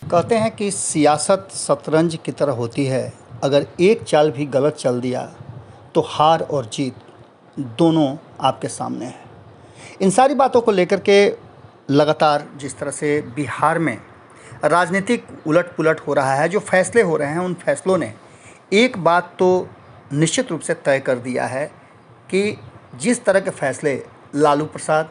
कहते हैं कि सियासत शतरंज की तरह होती है। अगर एक चाल भी गलत चल दिया तो हार और जीत दोनों आपके सामने है। इन सारी बातों को लेकर के लगातार जिस तरह से बिहार में राजनीतिक उलट-पुलट हो रहा है, जो फैसले हो रहे हैं, उन फैसलों ने एक बात तो निश्चित रूप से तय कर दिया है कि जिस तरह के फैसले लालू प्रसाद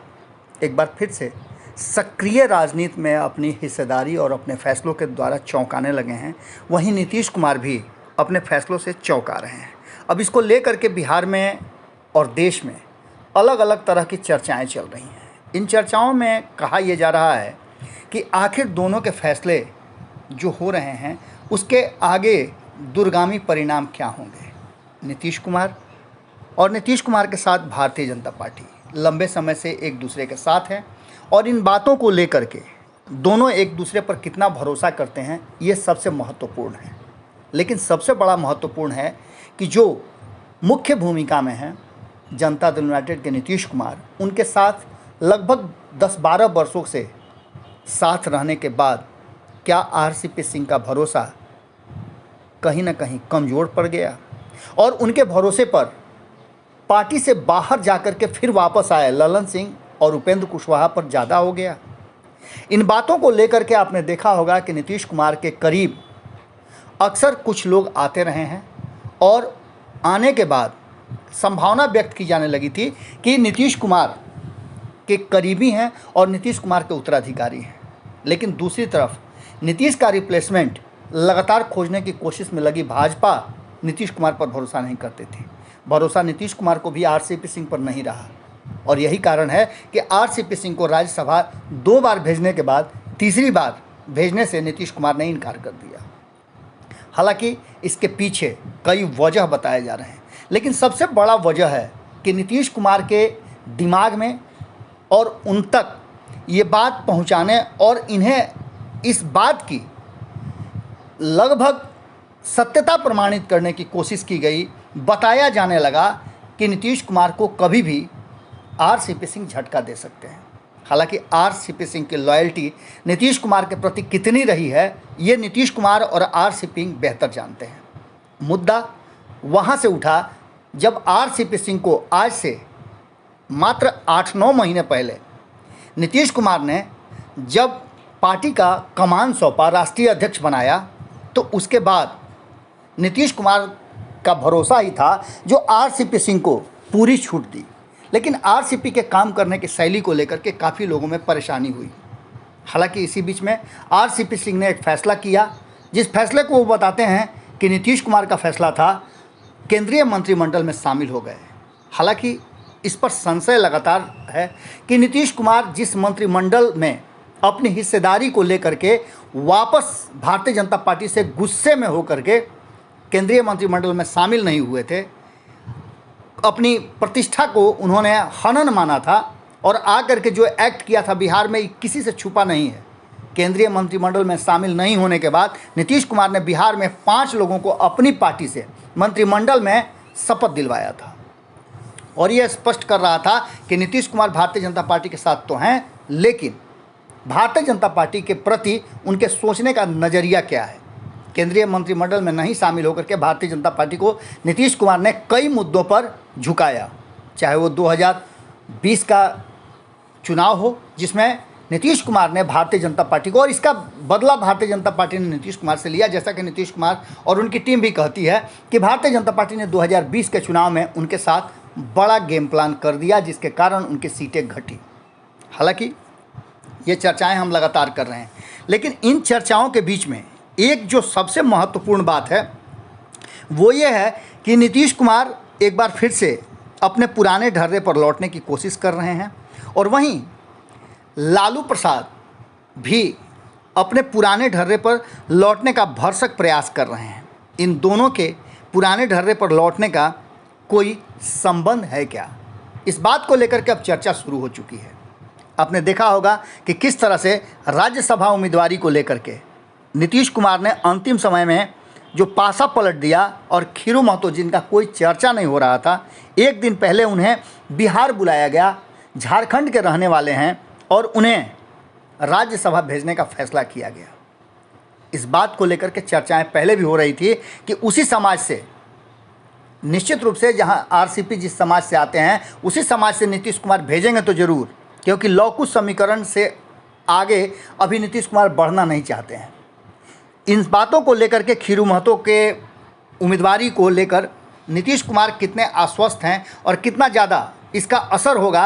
एक बार फिर से सक्रिय राजनीति में अपनी हिस्सेदारी और अपने फैसलों के द्वारा चौंकाने लगे हैं, वहीं नीतीश कुमार भी अपने फैसलों से चौंका रहे हैं। अब इसको लेकर के बिहार में और देश में अलग अलग तरह की चर्चाएं चल रही हैं। इन चर्चाओं में कहा यह जा रहा है कि आखिर दोनों के फैसले जो हो रहे हैं उसके आगे दूरगामी परिणाम क्या होंगे। नीतीश कुमार के साथ भारतीय जनता पार्टी लंबे समय से एक दूसरे के साथ है और इन बातों को लेकर के दोनों एक दूसरे पर कितना भरोसा करते हैं ये सबसे महत्वपूर्ण है। लेकिन सबसे बड़ा महत्वपूर्ण है कि जो मुख्य भूमिका में हैं जनता दल यूनाइटेड के नीतीश कुमार, उनके साथ लगभग 10-12 वर्षों से साथ रहने के बाद क्या आरसीपी सिंह का भरोसा कहीं ना कहीं कमज़ोर पड़ गया और उनके भरोसे पर पार्टी से बाहर जाकर के फिर वापस आए ललन सिंह और उपेंद्र कुशवाहा पर ज़्यादा हो गया। इन बातों को लेकर के आपने देखा होगा कि नीतीश कुमार के करीब अक्सर कुछ लोग आते रहे हैं और आने के बाद संभावना व्यक्त की जाने लगी थी कि नीतीश कुमार के करीबी हैं और नीतीश कुमार के उत्तराधिकारी हैं। लेकिन दूसरी तरफ नीतीश का रिप्लेसमेंट लगातार खोजने की कोशिश में लगी भाजपा नीतीश कुमार पर भरोसा नहीं करती थी। भरोसा नीतीश कुमार को भी आरसीपी सिंह पर नहीं रहा और यही कारण है कि आरसीपी सिंह को राज्यसभा 2 बार भेजने के बाद तीसरी बार भेजने से नीतीश कुमार ने इनकार कर दिया। हालांकि इसके पीछे कई वजह बताए जा रहे हैं, लेकिन सबसे बड़ा वजह है कि नीतीश कुमार के दिमाग में और उन तक ये बात पहुंचाने और इन्हें इस बात की लगभग सत्यता प्रमाणित करने की कोशिश की गई। बताया जाने लगा कि नीतीश कुमार को कभी भी आरसीपी सिंह झटका दे सकते हैं। हालांकि आरसीपी सिंह की लॉयल्टी नीतीश कुमार के प्रति कितनी रही है ये नीतीश कुमार और आरसीपी बेहतर जानते हैं। मुद्दा वहां से उठा जब आरसीपी सिंह को आज से मात्र 8-9 महीने पहले नीतीश कुमार ने जब पार्टी का कमान सौंपा, राष्ट्रीय अध्यक्ष बनाया, तो उसके बाद नीतीश कुमार का भरोसा ही था जो आरसीपी सिंह को पूरी छूट दी। लेकिन आरसीपी के काम करने की शैली को लेकर के काफ़ी लोगों में परेशानी हुई। हालांकि इसी बीच में आरसीपी सिंह ने एक फ़ैसला किया, जिस फैसले को वो बताते हैं कि नीतीश कुमार का फैसला था, केंद्रीय मंत्रिमंडल में शामिल हो गए। हालांकि इस पर संशय लगातार है कि नीतीश कुमार जिस मंत्रिमंडल में अपनी हिस्सेदारी को लेकर के वापस भारतीय जनता पार्टी से गुस्से में होकर के केंद्रीय मंत्रिमंडल में शामिल नहीं हुए थे, अपनी प्रतिष्ठा को उन्होंने हनन माना था और आकर के जो एक्ट किया था बिहार में किसी से छुपा नहीं है। केंद्रीय मंत्रिमंडल में शामिल नहीं होने के बाद नीतीश कुमार ने बिहार में 5 लोगों को अपनी पार्टी से मंत्रिमंडल में शपथ दिलवाया था और यह स्पष्ट कर रहा था कि नीतीश कुमार भारतीय जनता पार्टी के साथ तो हैं, लेकिन भारतीय जनता पार्टी के प्रति उनके सोचने का नज़रिया क्या है। केंद्रीय मंत्रिमंडल में नहीं शामिल होकर के भारतीय जनता पार्टी को नीतीश कुमार ने कई मुद्दों पर झुकाया, चाहे वो 2020 का चुनाव हो जिसमें नीतीश कुमार ने भारतीय जनता पार्टी को, और इसका बदला भारतीय जनता पार्टी ने नीतीश कुमार से लिया। जैसा कि नीतीश कुमार और उनकी टीम भी कहती है कि भारतीय जनता पार्टी ने 2020 के चुनाव में उनके साथ बड़ा गेम प्लान कर दिया, जिसके कारण उनकी सीटें घटी। हालांकि ये चर्चाएं हम लगातार कर रहे हैं, लेकिन इन चर्चाओं के बीच में एक जो सबसे महत्वपूर्ण बात है वो ये है कि नीतीश कुमार एक बार फिर से अपने पुराने ढर्रे पर लौटने की कोशिश कर रहे हैं और वहीं लालू प्रसाद भी अपने पुराने ढर्रे पर लौटने का भरसक प्रयास कर रहे हैं। इन दोनों के पुराने ढर्रे पर लौटने का कोई संबंध है क्या, इस बात को लेकर के अब चर्चा शुरू हो चुकी है। आपने देखा होगा कि किस तरह से राज्यसभा उम्मीदवारी को लेकर के नीतीश कुमार ने अंतिम समय में जो पासा पलट दिया और खीरू महतो, जिनका कोई चर्चा नहीं हो रहा था, एक दिन पहले उन्हें बिहार बुलाया गया, झारखंड के रहने वाले हैं और उन्हें राज्यसभा भेजने का फैसला किया गया। इस बात को लेकर के चर्चाएं पहले भी हो रही थी कि उसी समाज से, निश्चित रूप से जहां आरसीपी जिस समाज से आते हैं उसी समाज से नीतीश कुमार भेजेंगे तो ज़रूर, क्योंकि लौकुश समीकरण से आगे अभी नीतीश कुमार बढ़ना नहीं चाहते हैं। इन बातों को लेकर के खीरू महतो के उम्मीदवारी को लेकर नीतीश कुमार कितने आश्वस्त हैं और कितना ज़्यादा इसका असर होगा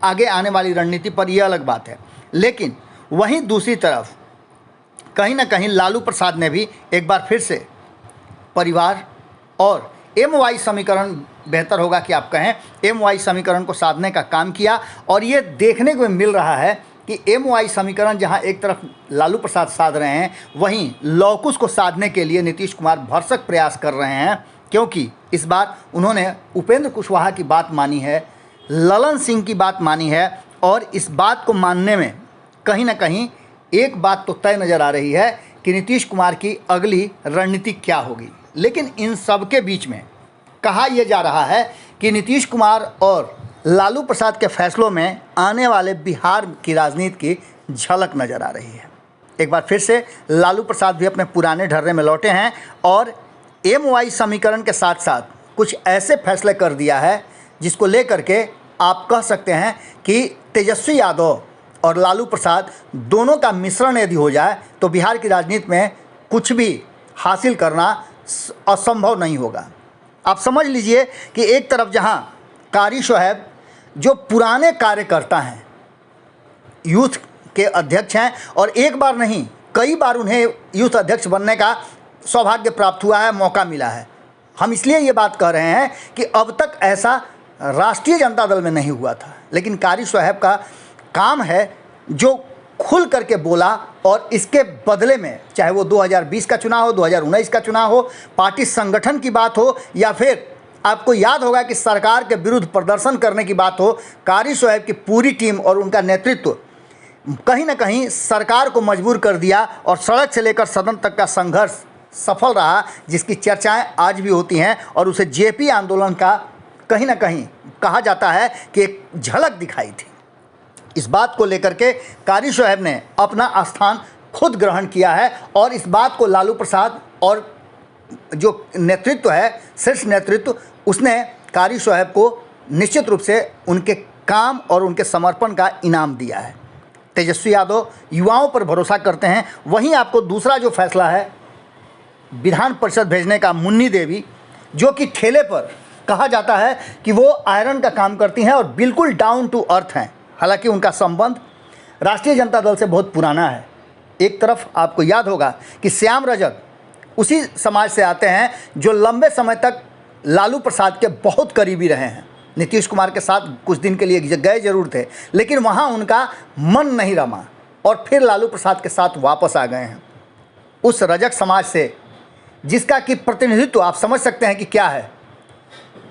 आगे आने वाली रणनीति पर, यह अलग बात है। लेकिन वहीं दूसरी तरफ कहीं ना कहीं लालू प्रसाद ने भी एक बार फिर से परिवार और MY समीकरण, बेहतर होगा कि आप कहें MY समीकरण को साधने का काम किया। और ये देखने को मिल रहा है कि MY समीकरण जहां एक तरफ लालू प्रसाद साध रहे हैं, वहीं लौकुश को साधने के लिए नीतीश कुमार भरसक प्रयास कर रहे हैं, क्योंकि इस बार उन्होंने उपेंद्र कुशवाहा की बात मानी है, ललन सिंह की बात मानी है। और इस बात को मानने में कहीं ना कहीं एक बात तो तय नज़र आ रही है कि नीतीश कुमार की अगली रणनीति क्या होगी। लेकिन इन सब के बीच में कहा यह जा रहा है कि नीतीश कुमार और लालू प्रसाद के फैसलों में आने वाले बिहार की राजनीति की झलक नज़र आ रही है। एक बार फिर से लालू प्रसाद भी अपने पुराने ढर्रे में लौटे हैं और MY समीकरण के साथ साथ कुछ ऐसे फैसले कर दिया है जिसको लेकर के आप कह सकते हैं कि तेजस्वी यादव और लालू प्रसाद दोनों का मिश्रण यदि हो जाए तो बिहार की राजनीति में कुछ भी हासिल करना असंभव नहीं होगा। आप समझ लीजिए कि एक तरफ जहां कारी शोएब जो पुराने कार्यकर्ता हैं, यूथ के अध्यक्ष हैं और एक बार नहीं कई बार उन्हें यूथ अध्यक्ष बनने का सौभाग्य प्राप्त हुआ है, मौका मिला है। हम इसलिए ये बात कह रहे हैं कि अब तक ऐसा राष्ट्रीय जनता दल में नहीं हुआ था, लेकिन कारी शोएब का काम है जो खुल करके बोला और इसके बदले में, चाहे वो 2020 का चुनाव हो, 2019 का चुनाव हो, पार्टी संगठन की बात हो या फिर आपको याद होगा कि सरकार के विरुद्ध प्रदर्शन करने की बात हो, कारी शोएब की पूरी टीम और उनका नेतृत्व कहीं ना कहीं सरकार को मजबूर कर दिया और सड़क से लेकर सदन तक का संघर्ष सफल रहा, जिसकी चर्चाएं आज भी होती हैं। और उसे JP आंदोलन का कहीं ना कहीं कहा जाता है कि एक झलक दिखाई थी। इस बात को लेकर के कारी शोएब ने अपना स्थान खुद ग्रहण किया है और इस बात को लालू प्रसाद और जो नेतृत्व है, शीर्ष नेतृत्व, उसने कारी शोएब को निश्चित रूप से उनके काम और उनके समर्पण का इनाम दिया है। तेजस्वी यादव युवाओं पर भरोसा करते हैं। वहीं आपको दूसरा जो फैसला है विधान परिषद भेजने का, मुन्नी देवी जो कि ठेले पर कहा जाता है कि वो आयरन का काम करती हैं और बिल्कुल डाउन टू अर्थ हैं, हालांकि उनका संबंध राष्ट्रीय जनता दल से बहुत पुराना है। एक तरफ आपको याद होगा कि श्याम रजक उसी समाज से आते हैं जो लंबे समय तक लालू प्रसाद के बहुत करीबी रहे हैं। नीतीश कुमार के साथ कुछ दिन के लिए गए जरूर थे, लेकिन वहाँ उनका मन नहीं रमा और फिर लालू प्रसाद के साथ वापस आ गए हैं। उस रजक समाज से जिसका कि प्रतिनिधित्व आप समझ सकते हैं कि क्या है,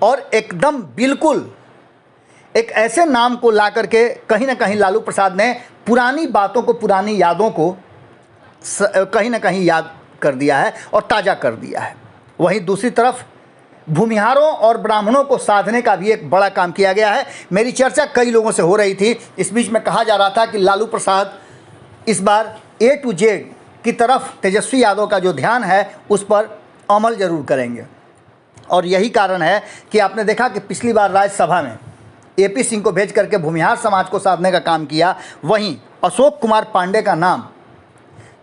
और एकदम बिल्कुल एक ऐसे नाम को ला करके कहीं ना कहीं लालू प्रसाद ने पुरानी बातों को, पुरानी यादों को कहीं ना कहीं याद कर दिया है और ताज़ा कर दिया है। वहीं दूसरी तरफ भूमिहारों और ब्राह्मणों को साधने का भी एक बड़ा काम किया गया है। मेरी चर्चा कई लोगों से हो रही थी, इस बीच में कहा जा रहा था कि लालू प्रसाद इस बार A to Z की तरफ तेजस्वी यादव का जो ध्यान है उस पर अमल ज़रूर करेंगे। और यही कारण है कि आपने देखा कि पिछली बार राज्यसभा में AP सिंह को भेज करके भूमिहार समाज को साधने का काम किया, वहीं अशोक कुमार पांडे का नाम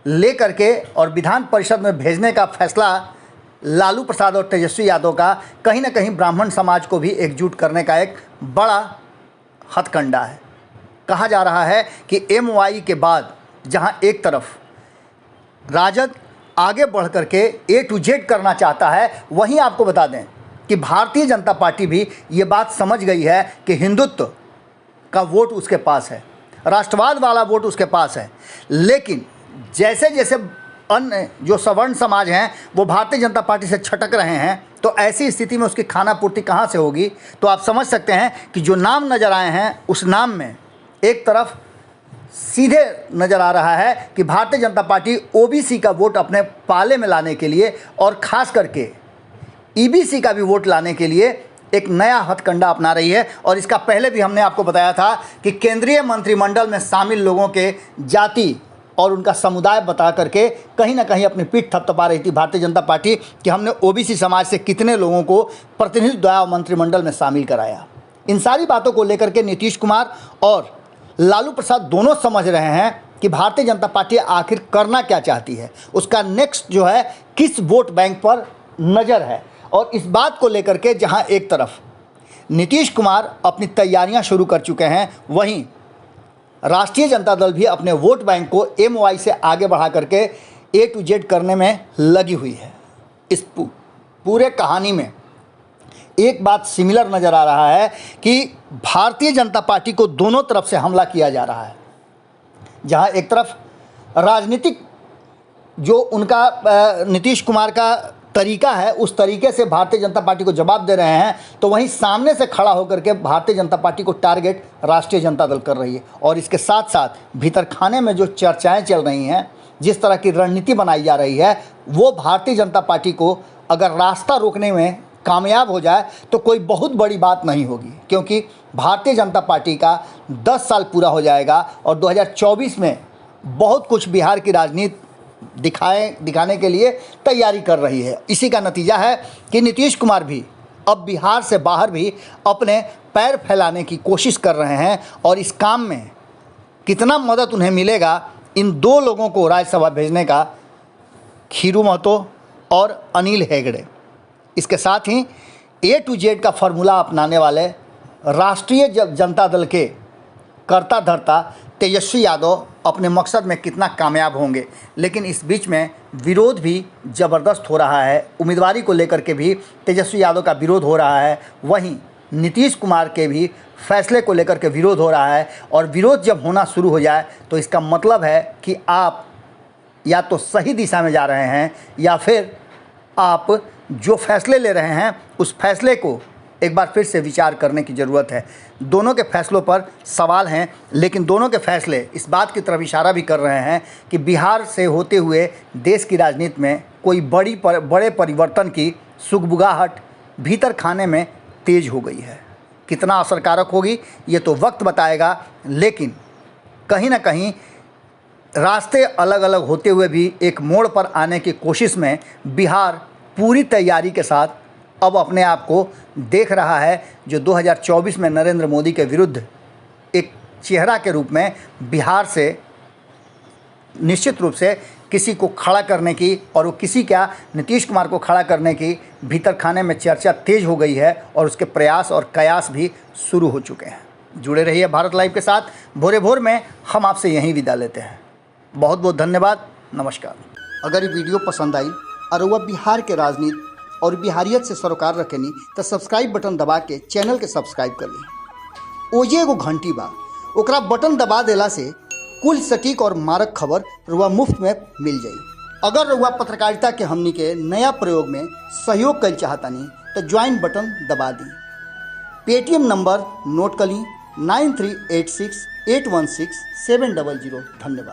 ले करके और विधान परिषद में भेजने का फैसला लालू प्रसाद और तेजस्वी यादव का कहीं ना कहीं ब्राह्मण समाज को भी एकजुट करने का एक बड़ा हथकंडा है। कहा जा रहा है कि MY के बाद जहां एक तरफ राजद आगे बढ़ करके A to Z करना चाहता है, वहीं आपको बता दें कि भारतीय जनता पार्टी भी ये बात समझ गई है कि हिंदुत्व का वोट उसके पास है, राष्ट्रवाद वाला वोट उसके पास है। लेकिन जैसे जैसे अन्य जो सवर्ण समाज हैं वो भारतीय जनता पार्टी से छटक रहे हैं, तो ऐसी स्थिति में उसकी खाना पूर्ति कहाँ से होगी। तो आप समझ सकते हैं कि जो नाम नज़र आए हैं उस नाम में एक तरफ सीधे नज़र आ रहा है कि भारतीय जनता पार्टी OBC का वोट अपने पाले में लाने के लिए और ख़ास करके EBC का भी वोट लाने के लिए एक नया हथकंडा अपना रही है। और इसका पहले भी हमने आपको बताया था कि केंद्रीय मंत्रिमंडल में शामिल लोगों के जाति और उनका समुदाय बता करके कहीं ना कहीं अपनी पीठ थपथपा रही थी भारतीय जनता पार्टी कि हमने ओबीसी समाज से कितने लोगों को प्रतिनिधि द्वारा मंत्रिमंडल में शामिल कराया। इन सारी बातों को लेकर के नीतीश कुमार और लालू प्रसाद दोनों समझ रहे हैं कि भारतीय जनता पार्टी आखिर करना क्या चाहती है, उसका नेक्स्ट जो है किस वोट बैंक पर नज़र है। और इस बात को लेकर के जहां एक तरफ नीतीश कुमार अपनी तैयारियां शुरू कर चुके हैं, वहीं राष्ट्रीय जनता दल भी अपने वोट बैंक को MY से आगे बढ़ा करके A to Z करने में लगी हुई है। इस पूरे कहानी में एक बात सिमिलर नज़र आ रहा है कि भारतीय जनता पार्टी को दोनों तरफ से हमला किया जा रहा है। जहां एक तरफ राजनीतिक जो उनका नीतीश कुमार का तरीका है, उस तरीके से भारतीय जनता पार्टी को जवाब दे रहे हैं, तो वहीं सामने से खड़ा होकर के भारतीय जनता पार्टी को टारगेट राष्ट्रीय जनता दल कर रही है। और इसके साथ साथ भीतर खाने में जो चर्चाएं चल रही हैं, जिस तरह की रणनीति बनाई जा रही है, वो भारतीय जनता पार्टी को अगर रास्ता रोकने में कामयाब हो जाए तो कोई बहुत बड़ी बात नहीं होगी, क्योंकि भारतीय जनता पार्टी का 10 साल पूरा हो जाएगा और 2024 में बहुत कुछ बिहार की राजनीति दिखाने के लिए तैयारी कर रही है। इसी का नतीजा है कि नीतीश कुमार भी अब बिहार से बाहर भी अपने पैर फैलाने की कोशिश कर रहे हैं। और इस काम में कितना मदद उन्हें मिलेगा, इन दो लोगों को राज्यसभा भेजने का, खीरू महतो और अनिल हेगड़े, इसके साथ ही A to Z का फॉर्मूला अपनाने वाले राष्ट्रीय जनता दल के कर्ता धर्ता तेजस्वी यादव अपने मकसद में कितना कामयाब होंगे। लेकिन इस बीच में विरोध भी ज़बरदस्त हो रहा है, उम्मीदवारी को लेकर के भी तेजस्वी यादव का विरोध हो रहा है, वहीं नीतीश कुमार के भी फैसले को लेकर के विरोध हो रहा है। और विरोध जब होना शुरू हो जाए तो इसका मतलब है कि आप या तो सही दिशा में जा रहे हैं या फिर आप जो फैसले ले रहे हैं उस फैसले को एक बार फिर से विचार करने की ज़रूरत है। दोनों के फैसलों पर सवाल हैं, लेकिन दोनों के फैसले इस बात की तरफ इशारा भी कर रहे हैं कि बिहार से होते हुए देश की राजनीति में कोई बड़े परिवर्तन की सुगबुगाहट भीतर खाने में तेज हो गई है। कितना असरकारक होगी ये तो वक्त बताएगा, लेकिन कहीं ना कहीं रास्ते अलग अलग होते हुए भी एक मोड़ पर आने की कोशिश में बिहार पूरी तैयारी के साथ अब अपने आप को देख रहा है, जो 2024 में नरेंद्र मोदी के विरुद्ध एक चेहरा के रूप में बिहार से निश्चित रूप से किसी को खड़ा करने की, और वो किसी क्या नीतीश कुमार को खड़ा करने की भीतर खाने में चर्चा तेज हो गई है और उसके प्रयास और कयास भी शुरू हो चुके हैं। जुड़े रहिए भारत लाइव के साथ। भोरे भोर में हम आपसे यहीं विदा लेते हैं। बहुत बहुत धन्यवाद, नमस्कार। अगर ये वीडियो पसंद आई और वह बिहार के राजनीति और बिहारियत से सरोकार रखेनी तो सब्सक्राइब बटन दबा के चैनल के सब्सक्राइब कर ली। ओजे एगो घंटी बा, ओकरा बटन दबा देला से कुल सटीक और मारक खबर रुआ मुफ्त में मिल जाई। अगर रुआ पत्रकारिता के हमनी के नया प्रयोग में सहयोग कर चाहतानी तो ज्वाइन बटन दबा दी। पेटीएम नंबर नोट कर ली 9386816700। धन्यवाद।